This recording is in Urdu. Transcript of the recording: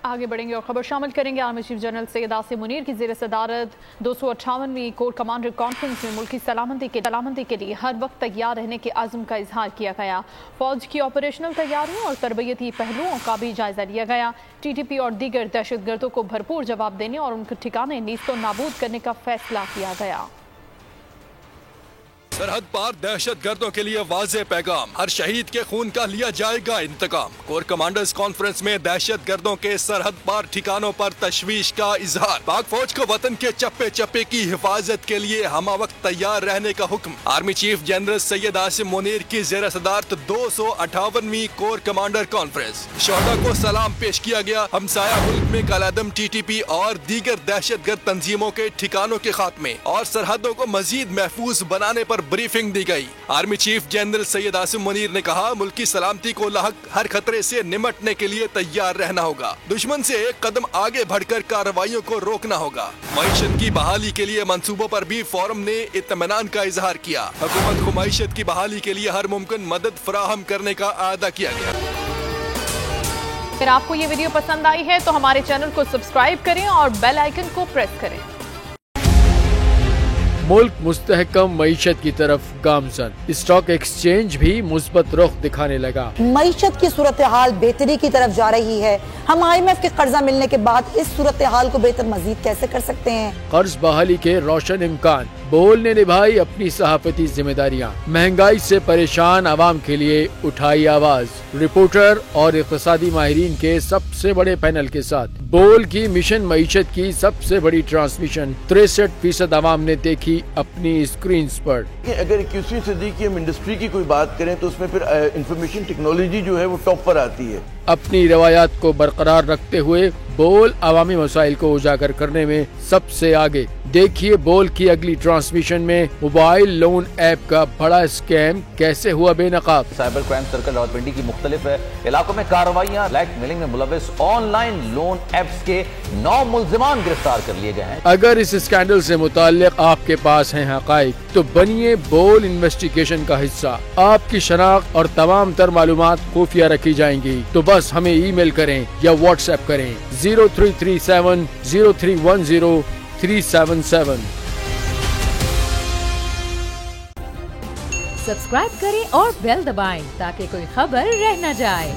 آگے بڑھیں گے اور خبر شامل کریں گے آرمی چیف جنرل سید آصم منیر کی زیر صدارت 258ویں کور کمانڈر کانفرنس میں ملکی سلامتی کے لیے ہر وقت تیار رہنے کے عزم کا اظہار کیا گیا۔ فوج کی آپریشنل تیاریوں اور تربیتی پہلوؤں کا بھی جائزہ لیا گیا۔ ٹی ٹی پی اور دیگر دہشت گردوں کو بھرپور جواب دینے اور ان کے ٹھکانے نیست و نابود کرنے کا فیصلہ کیا گیا۔ سرحد پار دہشت گردوں کے لیے واضح پیغام، ہر شہید کے خون کا لیا جائے گا انتقام۔ کور کمانڈرز کانفرنس میں دہشت گردوں کے سرحد پار ٹھکانوں پر تشویش کا اظہار۔ پاک فوج کو وطن کے چپے چپے کی حفاظت کے لیے ہمہ وقت تیار رہنے کا حکم۔ آرمی چیف جنرل سید آصم منیر کی زیر صدارت 258ویں کور کمانڈر کانفرنس۔ شہداء کو سلام پیش کیا گیا۔ ہمسایہ ملک میں کالعدم ٹی ٹی پی اور دیگر دہشت گرد تنظیموں کے ٹھکانوں کے خاتمے اور سرحدوں کو مزید محفوظ بنانے پر بریفنگ دی گئی۔ آرمی چیف جنرل سید آصم منیر نے کہا، ملکی سلامتی کو لاحق ہر خطرے سے نمٹنے کے لیے تیار رہنا ہوگا۔ دشمن سے ایک قدم آگے بڑھ کر کارروائیوں کو روکنا ہوگا۔ معیشت کی بحالی کے لیے منصوبوں پر بھی فورم نے اطمینان کا اظہار کیا۔ حکومت کو معیشت کی بحالی کے لیے ہر ممکن مدد فراہم کرنے کا اعادہ کیا گیا۔ اگر آپ کو یہ ویڈیو پسند آئی ہے تو ہمارے چینل کو سبسکرائب کریں اور بیل آئیکن کو پریس کریں۔ ملک مستحکم معیشت کی طرف گامزن، اسٹاک ایکسچینج بھی مثبت رخ دکھانے لگا۔ معیشت کی صورتحال بہتری کی طرف جا رہی ہے۔ ہم IMF کے قرضہ ملنے کے بعد اس صورتحال کو بہتر مزید کیسے کر سکتے ہیں؟ قرض بحالی کے روشن امکان، بول نے نبھائی اپنی صحافتی ذمہ داریاں، مہنگائی سے پریشان عوام کے لیے اٹھائی آواز۔ رپورٹر اور اقتصادی ماہرین کے سب سے بڑے پینل کے ساتھ بول کی مشن معیشت کی سب سے بڑی ٹرانسمیشن 63% عوام نے دیکھی اپنی اسکرینز پر۔ اگر 21ویں صدی کی ہم انڈسٹری کی کوئی بات کریں تو اس میں پھر انفارمیشن ٹیکنالوجی جو ہے وہ ٹاپ پر آتی ہے۔ اپنی روایات کو برقرار رکھتے ہوئے بول عوامی مسائل کو اجاگر کرنے میں سب سے آگے۔ دیکھیے بول کی اگلی ٹرانسمیشن میں موبائل لون ایپ کا بڑا اسکیم کیسے ہوا بے نقاب۔ سائبر کرائم سرکل راولپنڈی کی مختلف علاقوں میں کارروائیاں، بلیک میلنگ میں ملوث آن لائن لون ایپس کے 9 ملزمان گرفتار کر لیے گئے ہیں۔ اگر اس اسکینڈل سے متعلق آپ کے پاس ہیں حقائق تو بنیے بول انویسٹیگیشن کا حصہ۔ آپ کی شناخت اور تمام تر معلومات خفیہ رکھی جائیں گی، تو بس ہمیں ای میل کریں یا واٹس ایپ کریں 0337 0310 377۔ سبسکرائب کریں اور بیل دبائیں تاکہ کوئی خبر رہ نہ جائے۔